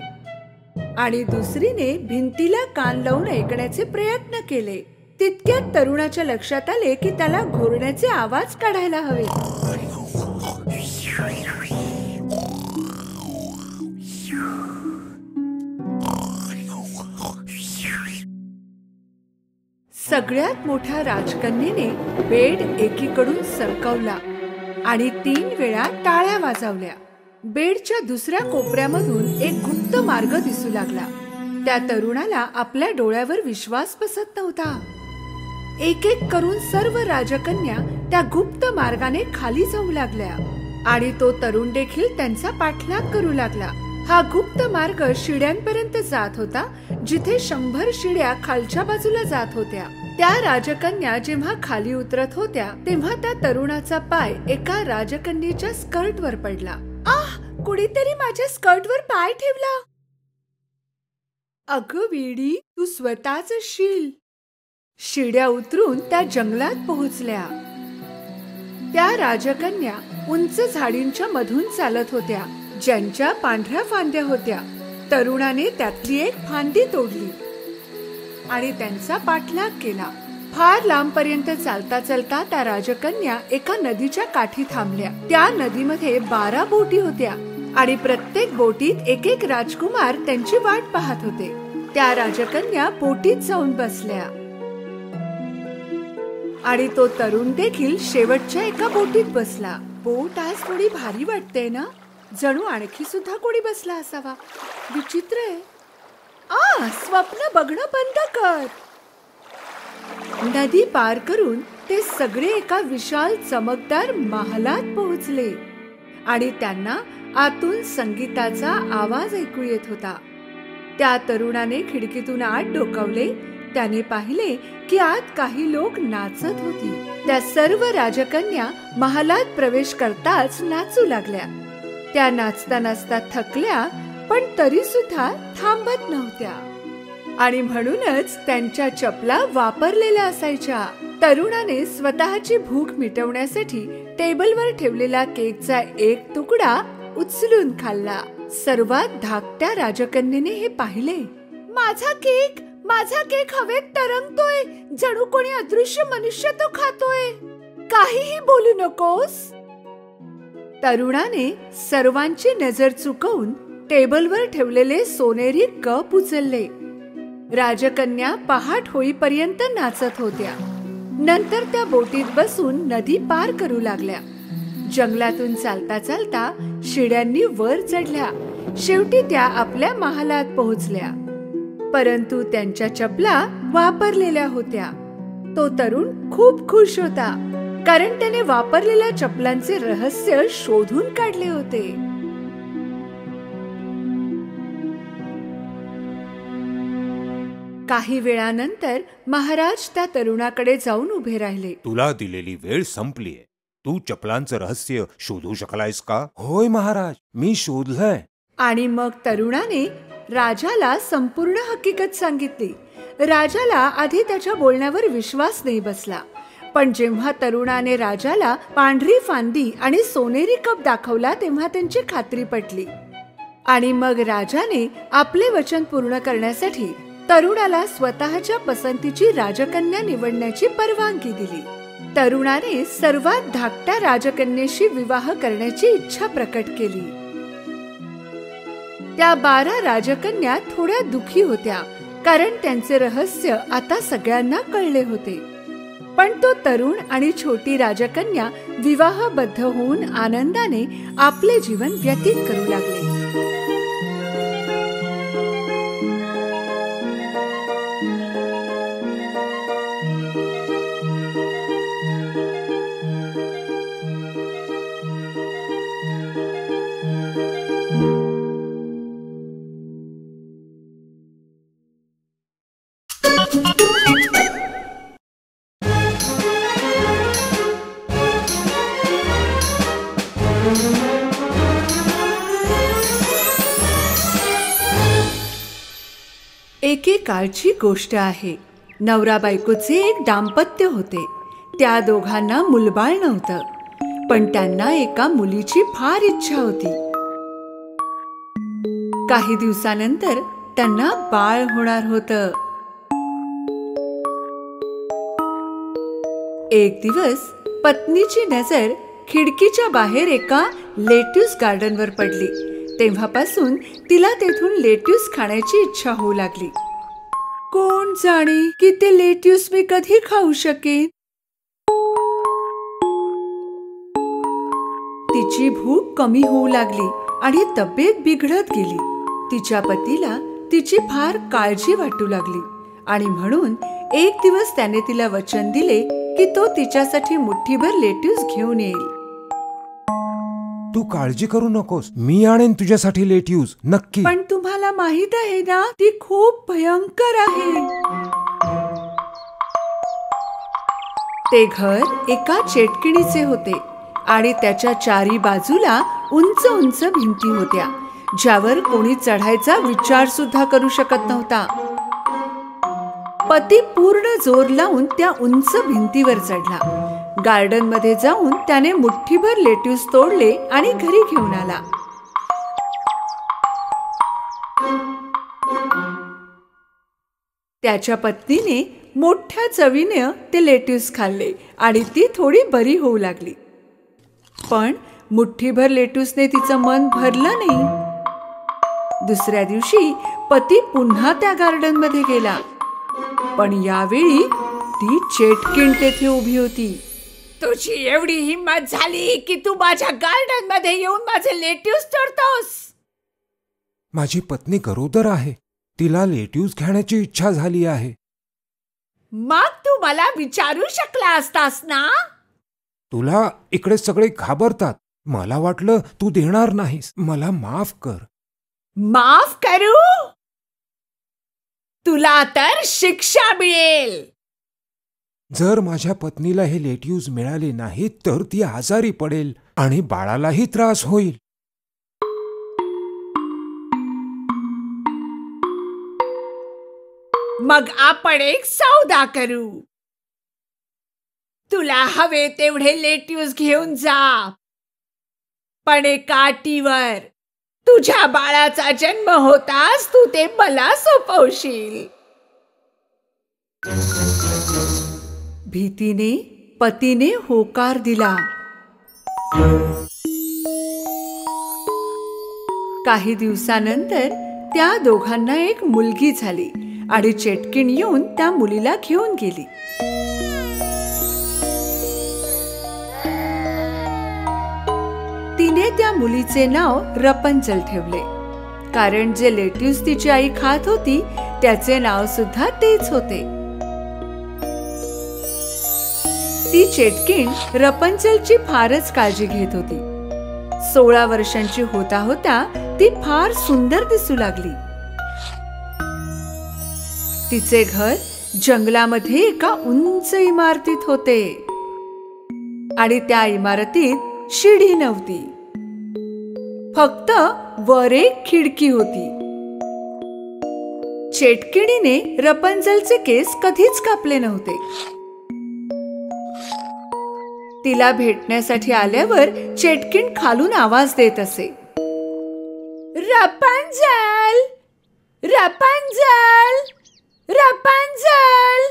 आणि दुसरीने भिंतीला कान लावून ऐकण्याचे प्रयत्न केले. तितक्यात तरुणाच्या लक्षात आले की त्याला घोरण्याचे आवाज काढायला हवे. सगळ्यात मोठ्या राजकन्येने बेड एकीकडून सरकवला आणि 3 वेळा टाळ्या वाजवल्या. बेडच्या दुसऱ्या कोपऱ्यामधून एक गुप्त मार्ग दिसू लागला. त्या तरुणाला आपल्या डोळ्यावर विश्वास बसत नव्हता. एक एक करून सर्व राजकन्या त्या गुप्त मार्गाने खाली जाऊ लागल्या आणि तो तरुण देखील त्यांचा पाठलाग करू लागला. हा गुप्त मार्ग शिड्यांपर्यंत जात होता, जिथे 100 शिड्या खालच्या बाजूला जात होत्या. त्या राजकन्या जेव्हा खाली उतरत होत्या तेव्हा त्या तरुणाचा पाय एका राजकन्येच्या स्कर्टवर पडला. आह, कुणीतरी माझ्या स्कर्टवर पाय ठेवला. अगं वेडी, तू स्वतःच शील. शिड्या उतरून त्या जंगलात पोहोचल्या. त्या राजकन्या उंच झाडींच्या मधून चालत होत्या, ज्यांच्या पांढऱ्या फांद्या होत्या. तरुणाने त्यातली एक फांदी तोडली आणि त्यांचा पाठलाग केला. फार लांबपर्यंत चालता चालता त्या राजकन्या एका नदीच्या काठी थांबल्या. त्या नदीमध्ये 12 बोटी होत्या आणि प्रत्येक बोटीत एक एक राजकुमार त्यांची वाट पाहत होते. त्या राजकन्या बोटीत जाऊन बसल्या आणि तो तरुण देखील शेवटच्या एका बोटीत बसला. बोट आज थोडी भारी वाटते ना, जणू आणखी सुद्धा कोणी बसला असावा. विचित्र आहे. स्वप्न बघणं बंद कर. नदी पार करून ते सगळे एका विशाल चमकदार महालात पोहोचले आणि त्यांना आतून संगीताचा आवाज ऐकू येत होता. त्या तरुणाने खिडकीतून आत डोकावले. त्याने पाहिले की आत काही लोक नाचत होती. त्या सर्व राजकन्या महालात प्रवेश करताच नाचू लागल्या. त्या नाचता नाचता थकल्या, पण तरी सुद्धा थांबत नव्हत्या आणि म्हणूनच त्यांच्या चपला वापरलेल्या असायच्या. तरुणाने स्वतःची भूक मिटवण्यासाठी टेबलवर ठेवलेला केकचा एक तुकडा उचलून खाल्ला. सर्वात धाकट्या राजकन्येने हे पाहिले. माझा केक हवेत तरंगतोय, जणू कोणी अदृश्य मनुष्य तो खातोय. काहीही बोलू नकोस. तरुणाने सर्वांची नजर चुकवून टेबलवर ठेवलेले सोनेरी कप उचलले. राजकन्या पहाट होईपर्यंत नाचत होत्या. नंतर त्या बोटीत बसून नदी पार करू लागल्या. जंगलातून चालता चालता शिड्यांनी वर चढल्या. शेवटी त्या आपल्या महालात पोहोचल्या, परंतु त्यांच्या चपला वापरलेल्या होत्या. तो तरुण खूप खुश होता, कारण त्याने वापरलेल्या चपलांचे रहस्य शोधून काढले होते. काही वेळानंतर महाराज त्या तरुणाकडे जाऊन उभे राहिले. तुला दिलेली वेळ संपलीये. तू चपलांचं रहस्य शोधू शकलायस का? होय महाराज, मी शोधलंय. आणि मग तरुणाने राजाला संपूर्ण हकीकत सांगितली. राजाला आधी त्याच्या बोलण्यावर विश्वास नाही बसला, पण जेव्हा तरुणाने राजाला पांढरी फांदी आणि सोनेरी कप दाखवला तेव्हा त्यांची खात्री पटली. आणि मग राजाने आपले वचन पूर्ण करण्यासाठी तरुणाला स्वतःच्या पसंतीची राजकन्या निवडण्याची परवानगी दिली. तरुणाने सर्वात धाकट्या राजकन्येशी विवाह करण्याची इच्छा प्रकट केली. त्या 12 राजकन्या थोड्या दुखी होत्या, कारण त्यांचे रहस्य आता सगळ्यांना कळले होते. पण तो तरुण आणि छोटी राजकन्या विवाहबद्ध होऊन आनंदाने आपले जीवन व्यतीत करू लागले. एकेकाळची गोष्ट आहे. नवरा बायकोचे एक दाम्पत्य होते. त्या दोघांना मुलबाळ नव्हतं, पण त्यांना एका मुलीची फार इच्छा होती. काही दिवसानंतर त्यांना बाळ होणार होतं. एक दिवस पत्नीची नजर खिडकीच्या बाहेर एका लेट्यूस गार्डनवर पडली. तेव्हापासून तिला तेथून लेट्यूस खाण्याची इच्छा होऊ लागली. कोण जाणे की ते लेट्यूस मी कधी खाऊ शकेन. तिची भूक कमी होऊ लागली आणि तब्येत बिघडत गेली. तिच्या पतीला तिची फार काळजी वाटू लागली आणि म्हणून एक दिवस त्याने तिला वचन दिले की तो तिच्यासाठी मुठ्ठीभर लेट्यूस घेऊन येईल. तू काळजी करू नकोस, मी आणेन तुझ्यासाठी लेट्यूस नक्की. पण तुम्हाला माहित आहे ना, ती खूप भयंकर आहे. ते घर एका चेटकिणीचे होते आणि त्याच्या चारी बाजूला उंच उंच भिंती होत्या, ज्यावर कोणी चढायचा विचार सुद्धा करू शकत नव्हता. पती पूर्ण जोर लावून त्या उंच भिंतीवर चढला. गार्डन मध्ये जाऊन त्याने मुठ्ठीभर लेट्यूस तोडले आणि घरी घेऊन आला. त्याच्या पत्नीने मोठ्या चवीने ते लेट्यूस खाल्ले आणि ती थोडी बरी होऊ लागली. पण मुठ्ठीभर लेट्यूसने तिचं मन भरलं नाही. दुसऱ्या दिवशी पती पुन्हा त्या गार्डन मध्ये गेला, पण यावेळी ती चेटकीण तेथे उभी होती. तुझी एवढी हिम्मत झाली की तू माझ्या गार्डन मध्ये येऊन माझे लेट्यूस तोडतोस. माझी पत्नी गरोदर आहे, तिला लेट्यूस घेण्याची इच्छा झाली आहे. मग तू मला विचारू शकला असतास ना. तुला इकडे सगळे घाबरतात, मला वाटलं तू देणार नाहीस. मला माफ कर. माफ करू? तुला तर शिक्षा मिळेल. जर माझ्या पत्नीला हे लेट्यूस मिळाले नाहीत तर ती आजारी पडेल आणि बाळालाही त्रास होईल. मग आपण एक सौदा करू. तुला हवे तेवढे लेट्यूस घेऊन जा, पण एका अटीवर. तुझ्या बाळाचा जन्म होताच तू ते मला सोपवशील. भीतीने पतीने होकार दिला. काही दिवसानंतर त्या दोघांना एक मुलगी झाली आणि चेटकीण येऊन त्या मुलीला घेऊन गेली. तिने त्या मुलीचे नाव रपंचल ठेवले, कारण जे लेट्यूस तिची आई खात होती त्याचे नाव सुद्धा तेच होते. ती चेटकीण रपंचलची फारच काळजी घेत होती. 16 वर्षांची होता होता ती फार सुंदर दिसू लागली. तिचे घर जंगलामध्ये एका उंच इमारतीत होते आणि त्या इमारतीत शिडी नव्हती, फक्त वर एक खिडकी होती. चेटकिणीने रपंचलचे केस कधीच कापले नव्हते. तिला भेटण्यासाठी आल्यावर चेटकीण खालून आवाज देत असे, रपंचल, रपंचल, रपंचल,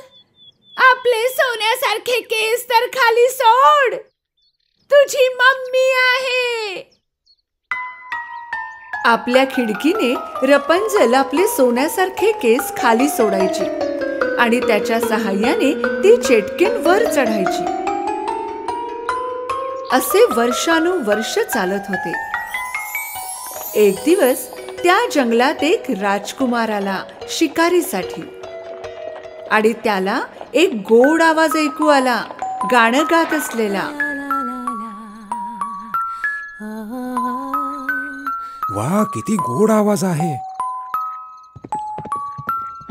आपले सोन्यासारखे केस तर खाली सोड, तुझी मम्मी आहे. आपल्या खिडकीने रपंजल आपले सोन्यासारखे केस खाली सोडायची आणि त्याच्या सहाय्याने ती चेटकीण वर चढायची. असे वर्षानुवर्ष चालत होते. एक दिवस त्या जंगलात एक राजकुमार आला शिकारीसाठी आणि त्याला एक गोड आवाज ऐकू आला, गाणं गात असलेला. वा, किती गोड आवाज आहे.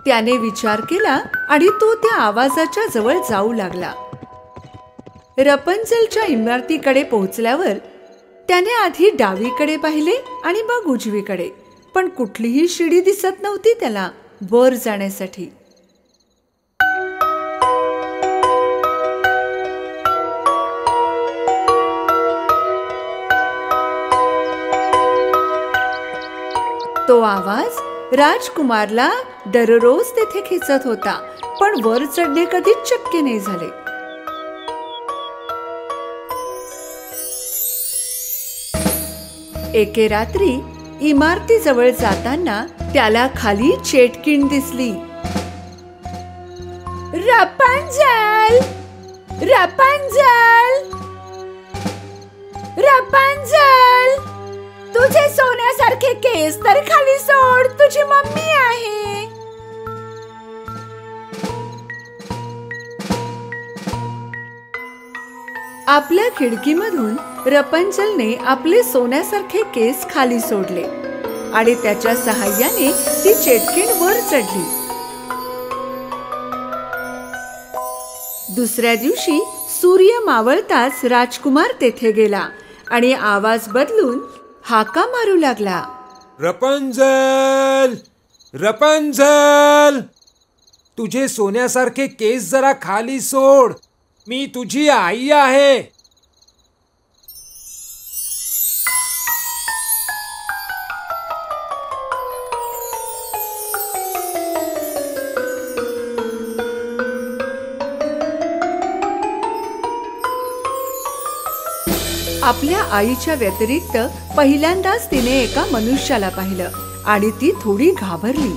त्याने विचार केला आणि तो त्या आवाजाच्या जवळ जाऊ लागला. रपंजलच्या इमारतीकडे पोहोचल्यावर त्याने आधी डावीकडे पाहिले आणि मग उजवीकडे, पण कुठलीही शिडी दिसत नव्हती त्याला वर जाण्यासाठी. तो आवाज राजकुमारला दररोज तेथे खेचत होता, पण वर चढणे कधीच शक्य नाही झाले. एके रात्री इमारतीजवळ जाताना त्याला खाली चेटकीण दिसली. रपंजल, रपंजल, रपंजल, तुझे सोन्यासारखे केस तर खाली सोड, तुझी मम्मी आहे. आपल्या खिडकीमधून रपंजलने आपले सोन्यासारखे केस खाली सोडले आणि त्याच्या सहाय्याने ती चेटकीण वर चढली. दुसऱ्या दिवशी सूर्य मावळताच राजकुमार तेथे गेला आणि आवाज बदलून हाका मारू लागला. रपंजल, रपंजल, तुझे सोन्यासारखे केस जरा खाली सोड, मी तुझी आई आहे. आपल्या आईच्या व्यतिरिक्त पहिल्यांदाच तिने एका मनुष्याला पाहिलं आणि ती थोडी घाबरली.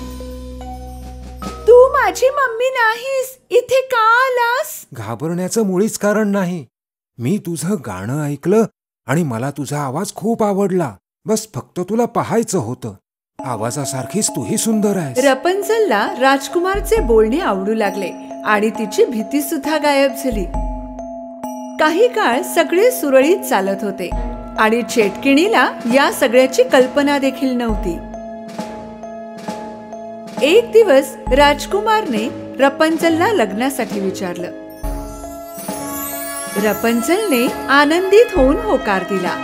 तू माझी मम्मी नाहीस, इथे का आलास? घाबरण्याचं मुळीच कारण नाही. मी तुझं गाणं ऐकलं आणि मला तुझा आवाज खूप आवडला. बस फक्त तुला पाहायचं होतं. आवाजासारखीच तूही सुंदर आहेस. रपंजलला राजकुमारचे बोलणे आवडू लागले आणि तिची भीती सुद्धा गायब झाली. काही काळ सगळे सुरळीत चालत होते आणि चेटकिणीला या सगळ्याची कल्पना देखील नव्हती. एक दिवस राजकुमारने रपंजलला लग्नासाठी विचारलं. रपंजलने आनंदित होऊन होकार दिला.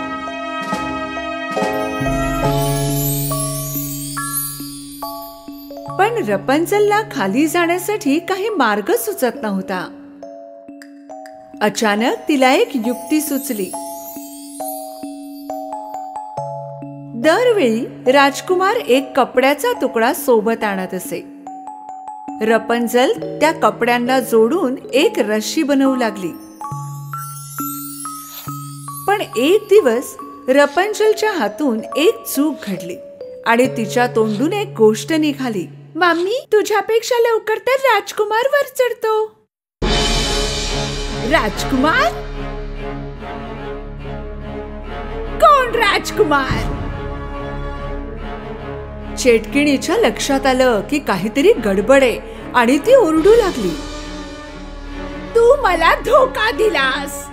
पण रपंजलला खाली जाण्यासाठी काही मार्ग सुचत नव्हता. अचानक तिला एक युक्ती सुचली. दरवेळी राजकुमार एक कपड्याचा तुकडा सोबत आणत असे. रपंजल त्या कपड्यांना जोडून एक रश्शी बनवू लागली. पण एक दिवस रपंजलच्या हातून एक चूक घडली आणि तिच्या तोंडून एक गोष्ट निघाली. मम्मी, तुझ्यापेक्षा लवकर तर राजकुमार वर चढतो. राजकुमार? कोण राजकुमार? चेटकिणीच्या लक्षात आलं की काहीतरी गडबड आहे आणि ती ओरडू लागली. तू मला धोका दिलास.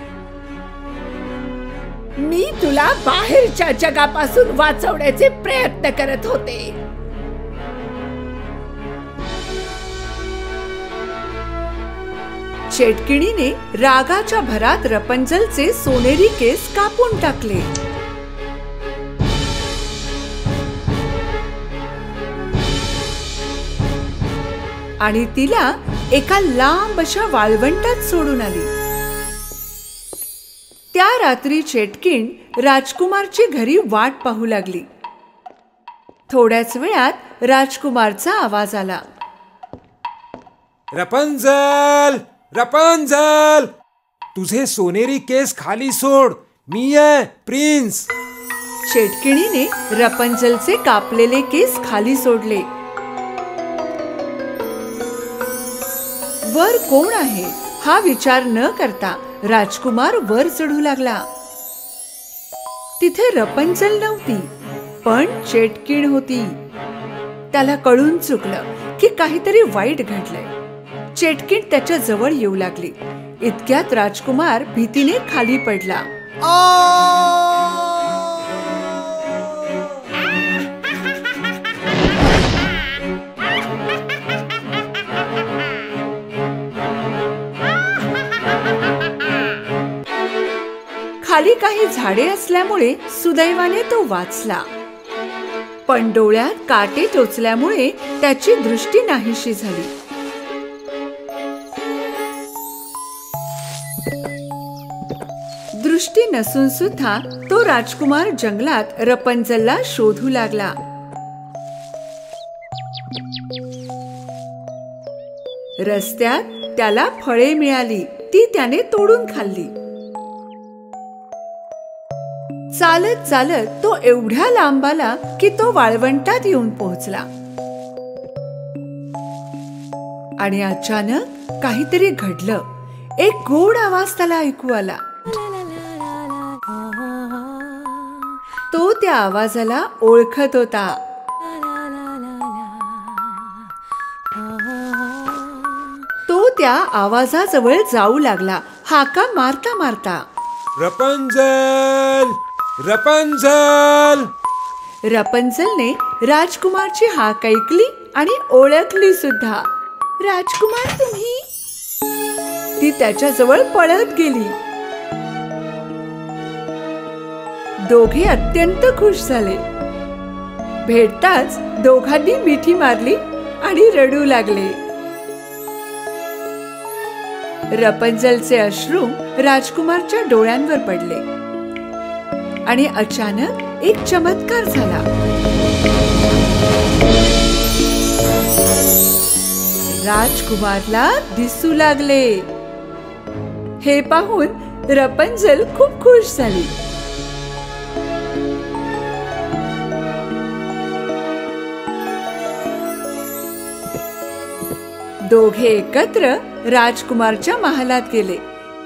मी तुला बाहेरच्या जगापासून वाचवण्याचे प्रयत्न करत होते. चेटकिणीने रागाच्या भरात रपंजलचे सोनेरी केस कापून टाकले. आणि तिला एका लांब अशा वाळवंटात सोडून आली. त्या रात्री चेटकीण राजकुमारची घरी वाट पाहू लागली. थोड्याच वेळात राजकुमारचा आवाज आला. रपंजल, रपंजल, तुझे सोनेरी केस खाली सोड, मी आहे प्रिन्स. चेटकिणीने रपंजलचे कापलेले केस खाली सोडले. वर कोण आहे हा विचार न करता राजकुमार वर चढू लागला. तिथे रपंजल नव्हती, पण चेटकीण होती. त्याला कळून चुकलं की काहीतरी वाईट घडलंय. चेटकीण त्याच्या जवळ येऊ लागली. इतक्यात राजकुमार भीतीने खाली पडला. खाली काही झाडे असल्यामुळे सुदैवाने तो वाचला, पण डोळ्यात काटे टोचल्यामुळे त्याची दृष्टी नाहीशी झाली. दृष्टी नसून सुद्धा तो राजकुमार जंगलात रपंजलला शोधू लागला. रस्त्यात त्याला फळे मिळाली, ती त्याने तोडून खाल्ली. चालत चालत तो एवढ्या लांब आला की तो वाळवंटात येऊन पोहोचला. आणि अचानक काहीतरी घडलं. एक गोड आवाज त्याला ऐकू आला. तो त्या आवाजाला ओळखत होता. तो त्या आवाजाजवळ जाऊ लागला, हाका मारता मारता. रपंजल, रपंजल. रपंजलने राजकुमारची हाक ऐकली आणि ओळखली सुद्धा. राजकुमार तुम्ही? ती त्याच्याजवळ पळत गेली. दोघे अत्यंत खुश झाले. भेटताच दोघांनी मिठी मारली आणि रडू लागले. रपंजलचे अश्रू राजकुमारच्या डोळ्यांवर पडले आणि अचानक एक चमत्कार झाला. राजकुमारला दिसू लागले. हे पाहून रपंजल खूप खुश झाली. दोघे एकत्र राजकुमारच्या महालात गेले.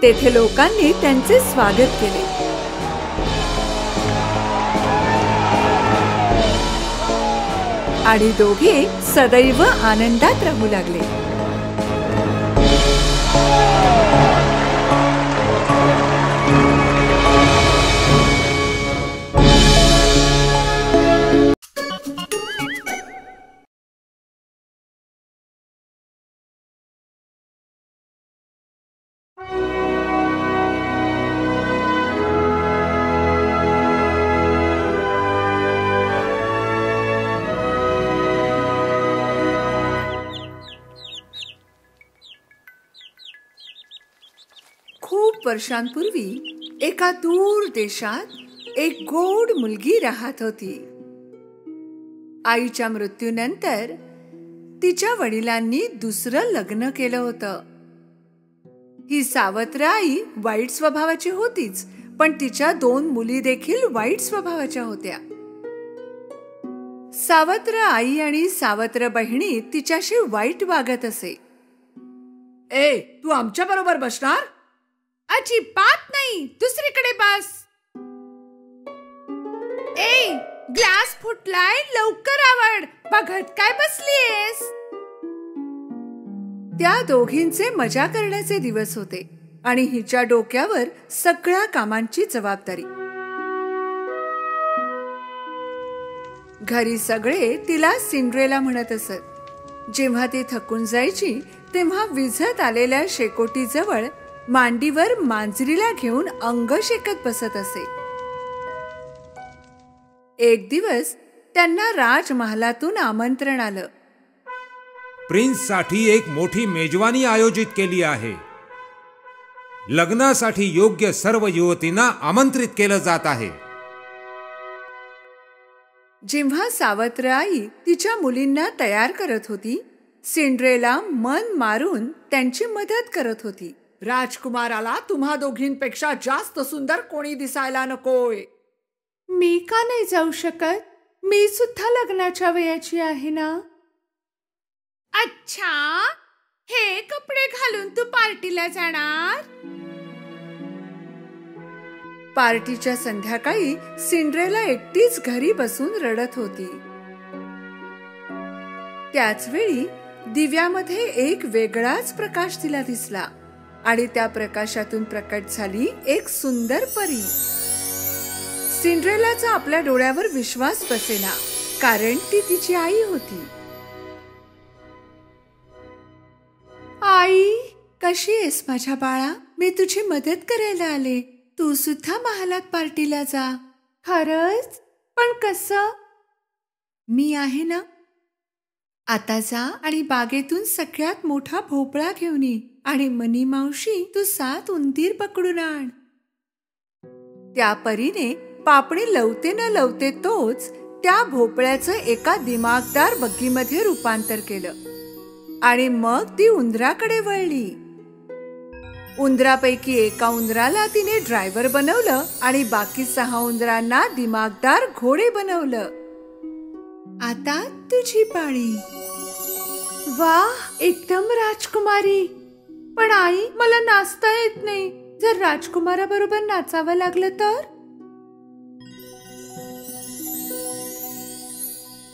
तेथे लोकांनी त्यांचे स्वागत केले. आणि दोघे सदैव आनंदात राहू लागले. खूप वर्षांपूर्वी एका दूर देशात एक गोड मुलगी राहत होती. आईच्या मृत्यूनंतर तिच्या वडिलांनी दुसरं लग्न केलं होतं. ही सावत्र आई वाईट स्वभावाची होतीच, पण तिच्या 2 मुली देखील वाईट स्वभावाच्या होत्या. सावत्र आई आणि सावत्र बहिणी तिच्याशी वाईट वागत असे. ए, तू आमच्या बरोबर बसणार? अजिबात नाही, दुसरीकडे बस. ए, ग्लास फुटलाय, लवकर आवड. बघत काय बसलीयस? त्या दोघींचे मजा करण्याचे दिवस होते आणि हिच्या डोक्यावर सगळ्या कामांची जबाबदारी. घरी सगळे तिला सिंड्रेला म्हणत असत. जेव्हा ती थकून जायची तेव्हा विझत आलेल्या शेकोटीजवळ मांडीवर मांजरीला घेऊन अंग शेकत बसत असे. एक दिवस त्यांना राजमहालातून आमंत्रण आलं. प्रिन्ससाठी एक मोठी मेजवानी आयोजित केली आहे. लग्नासाठी योग्य सर्व युवतींना आमंत्रित केलं जात आहे. जेव्हा सावत्र आई तिच्या मुलींना तयार करत होती, सिंड्रेला मन मारून त्यांची मदत करत होती. राजकुमाराला तुम्हा दोघींपेक्षा जास्त सुंदर कोणी दिसायला नकोय. मी का नाही जाऊ शकत? मी सुद्धा लग्नाच्या वयाची आहे ना. अच्छा, हे कपडे घालून तू पार्टीला जाणार? पार्टीच्या संध्याकाळी सिंड्रेला एकटीच घरी बसून रडत होती. त्याच वेळी दिव्यामध्ये एक वेगळाच प्रकाश तिला दिसला आणि त्या प्रकाशातून प्रकट झाली एक सुंदर परी. सिंड्रेलाचा आपल्या डोळ्यावर विश्वास बसेना, कारण ती तिची आई होती. आई, कशी आहेस माझ्या बाळा? मी तुझी मदत करायला आले. तू सुद्धा महालात पार्टीला जा. खरंच? पण कसं? मी आहे ना. आता जा आणि बागेतून सगळ्यात मोठा भोपळा घेऊन ये आणि मनी मावशी तू 7 उंदीर पकडून आण. त्या परीने पापणी लवते न लवते तोच त्या भोपळ्याचं एका दिमागदार बग्गीमध्ये रूपांतर केलं आणि मग ती उंदराकडे वळली. उंदरापैकी एका उंदराला तिने ड्रायव्हर बनवलं आणि बाकी 6 उंदरांना दिमागदार घोडे बनवलं. आता तुझी पाळी. वाह, एकदम राजकुमारी. पण आई, मला नाचता येत नाही. जर राजकुमाराबरोबर नाचावं लागलं तर?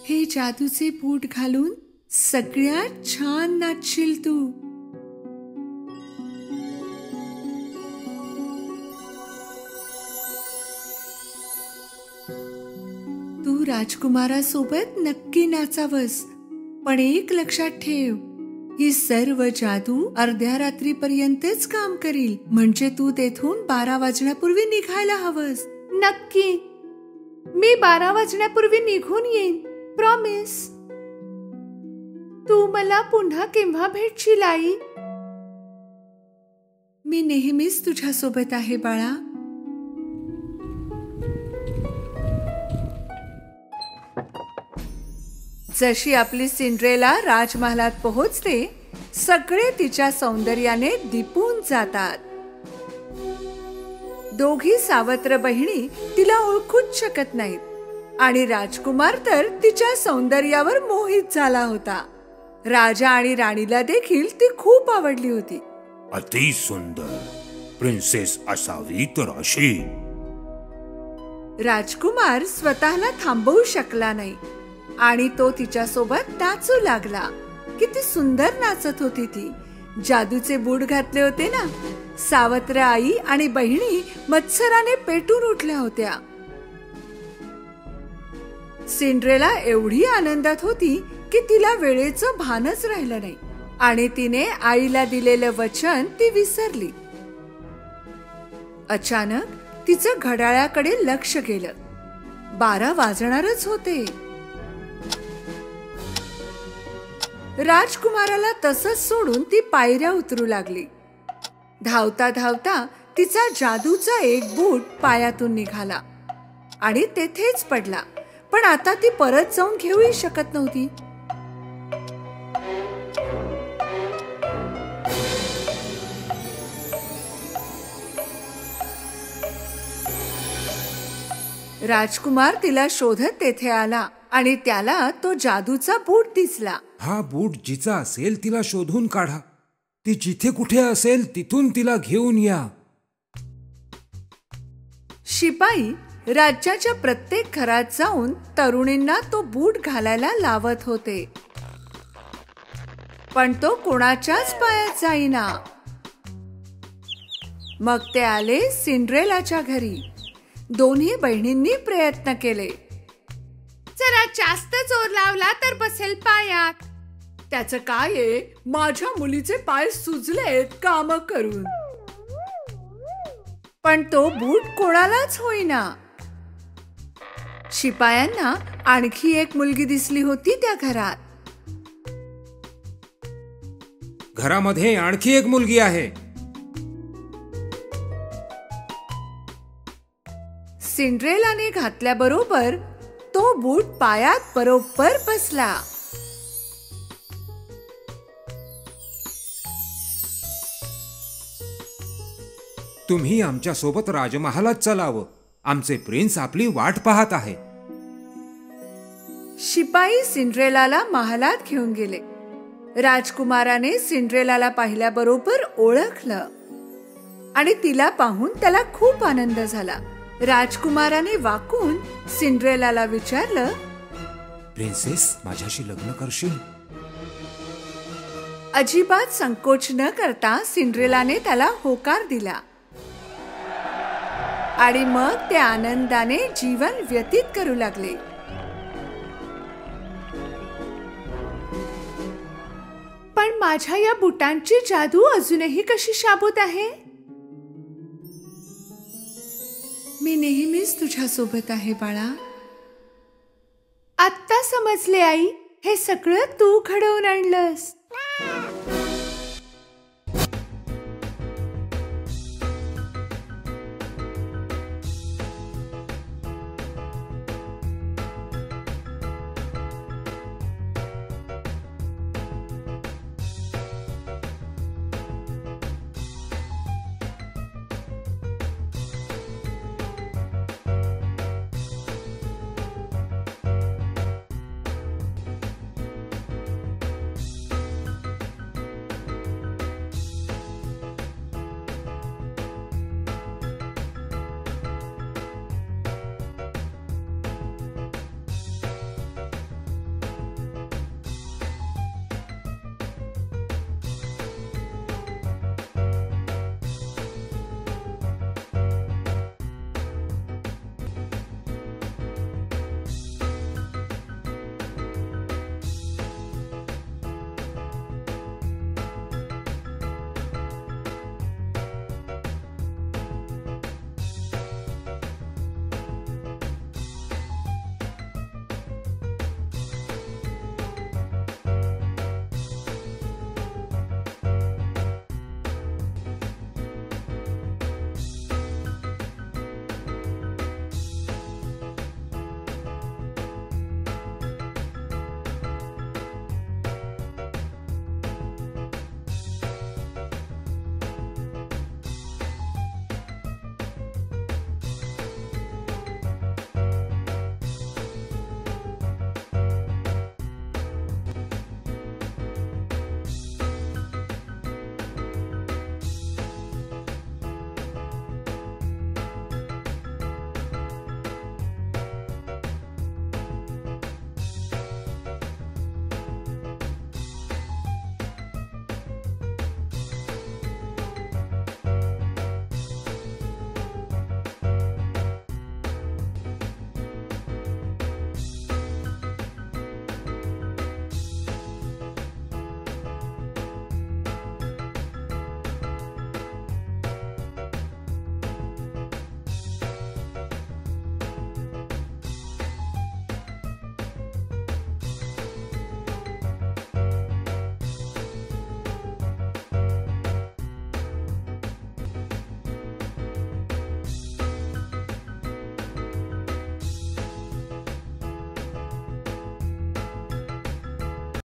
हे जादूचे बूट घालून सगळ्यात छान नाचशील तू. तू राजकुमारासोबत नक्की नाचावंस, पण एक लक्षात ठेव, ही सर्व जादू अर्ध्या रात्रीपर्यंतच काम करील. म्हणजे तू तेथून 12 वाजण्यापूर्वी निघायला हवंस. नक्की, मी 12 वाजण्यापूर्वी निघून येईन. प्रॉमिस. तू मला पुन्हा केव्हा भेटशील आई? मी नेहमीच तुझ्या सोबत आहे बाळा. जशी आपली सिंड्रेला राजमहालात पोहोचते, सगळे तिच्या सौंदर्याने दिपून जातात. दोघी सावत्र बहिणी तिला ओळखूच शकत नाहीत आणि राजकुमार तर तिच्या सौंदर्यावर मोहित झाला होता. राजा आणि राणीला देखील ती खूप आवडली होती. अति सुंदर प्रिन्सेस असावी तर अशी. राजकुमार स्वतःला थांबवू शकला नाही आणि तो तिच्यासोबत नाचू लागला. किती सुंदर नाचत होती ती. जादूचे बूट घातले होते ना. सावत्र आई आणि बहिणी मत्सराने पेटून उठल्या होत्या. सिंड्रेला एवढी आनंदात होती की तिला वेळेचं भानच राहिलं नाही आणि तिने आईला दिलेलं वचन ती विसरली. अचानक तिचं घड्याळाकडे लक्ष गेलं. 12 वाजणारच होते. राजकुमाराला तसंच सोडून ती पायऱ्या उतरू लागली. धावता धावता तिचा जादूचा एक बूट पायातून निघाला आणि तेथेच पडला. पण आता ती परत जाऊन घेऊही शकत नव्हती. राजकुमार तिला शोधत तेथे आला आणि त्याला तो जादूचा बूट दिसला. हा बूट जिचा असेल तिला शोधून काढा. ती जिथे कुठे असेल तिथून तिला घेऊन या. शिपाई राज्याच्या प्रत्येक घरात जाऊन तरुणींना तो बूट घालायला लावत होते, पण तो कोणाच्याच पायात जाईना. मग ते आले सिंड्रेलाच्या घरी. दोन्ही बहिणींनी प्रयत्न केले. जरा जास्त जोर लावला तर बसेल पायात. त्याचं काय आहे, माझ्या मुलीचे पाय सुजलेत काम करून. पण तो बूट कोणालाच होईना. शिपायांना आणखी एक मुलगी दिसली होती त्या घरात. घरामध्ये आणखी एक मुलगी आहे. सिंड्रेलाने घातल्याबरोबर तो बूट पायात बरोबर बसला. तुम्ही आमच्या सोबत राजमहालात चलावं. आमचे प्रिन्स आपली वाट पाहत आहे. शिपाई सिंड्रेलाला महालात घेऊन गेले. राजकुमाराने सिंड्रेलाला पाहिल्याबरोबर ओळखलं आणि तिला पाहून त्याला खूप आनंद झाला. राजकुमाराने वाकून सिंड्रेलाला विचारलं, प्रिन्सेस, माझ्याशी लग्न करशील? अजिबात संकोच न करता सिंड्रेलाने त्याला होकार दिला आणि मग ते आनंदाने जीवन व्यतीत करू लागले. पण माझ्या या बुटांची जादू अजूनही कशी शाबूत आहे? मी नेहमीच तुझ्या सोबत आहे बाळा. आत्ता समजले आई, हे सगळं तू घडवून आणलंस.